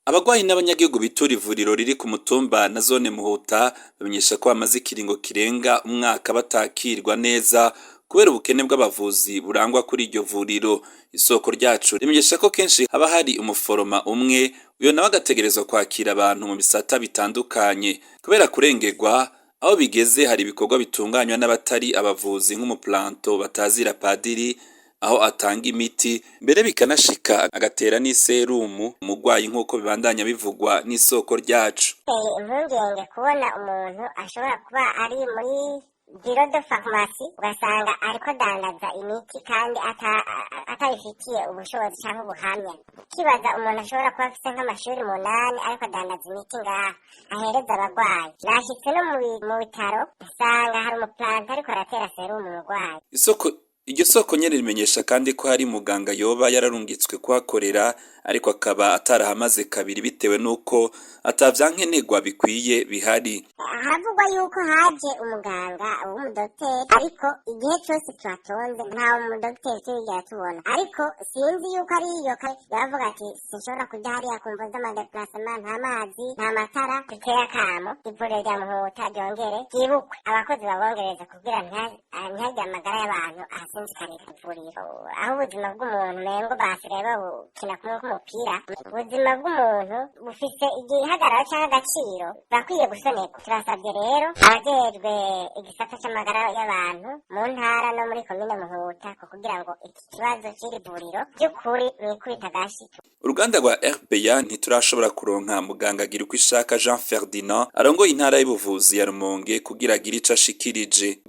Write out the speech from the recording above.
Abagwayi n'abanyagihugu bitura ivuriro riri ku mutumba na zone Muhuta bamenyesha ko bamaze ikiringo kirenga umwaka batakirwa neza kubera ubukene bw'abavuzi burangwa kuri iryo vuriro. Isoko ryacu rimenyesha ko kenshi haba hari umuforoma umwe, uyo nawe agategerezwa kwakira abantu mu bisata bitandukanye. Kubera kurengerwa, aho bigeze hari ibikorwa bitunganywa n'abatari abavuzi nk'umuplanto batazira padiri, aho atanga imiti mbere bikanashika agatera n'iserumu umugwayi nk'uko bibandanya bivugwa n'isoko ryacu. Impungenge kubona umuntu ashobora kuba ari muri biro de farumasi ugasanga ariko adandaza imiti kandi atabifitiye ubushobozi cyangwa ubuhamya. Kibaza umuntu ashobora kuba afite nk'amashuri 8 ariko adandaza imiti ngaha ahereza abagwayi. Nashitse no mu bitaro usanga hari umuplanto ariko aratera serumu umugwayi. Iryo soko nyene rimenyesha kandi ko hari muganga yoba yararungitswe kuhakorera ariko akaba atarahamaze kabiri bitewe nuko atavyankenerwa bikwiye bihari. Havugwa yuko haje umuganga w'umudokiteri ariko igihe cyose twatonze nta umudokiteri twigera tubona, ariko sinzi yuko ari iyo yavuga ati sinshobora kujya hariya kumva z'amadeplasement, nta mazi nta matara. Duteye akamo ivuriro rya Muhuta ryongere ryibukwe abakozi babongereza kugira ntihagire amagara y'abantu ahasinzikarira ivuriro, aho ubuzima bw'umuntu mengo basigaye babukina kumwe k'umupira. Ubuzima bw'umuntu bufise igihagararo cyangwa agaciro bakwiye gusonerwa. Turasabye rero abajejwe igisata c'amagara y'abantu mu ntara no muri komine Muhuta ko kugira ngo iki kibazo c'iri vuriro by'ukuri mwikubita gashi. Uruganda rwa RPA ntiturashobora kuronka muganga Girukishaka Jean Ferdinand arongoye intara y'ubuvuzi ya Rumonge kugira agire ico ashikirije.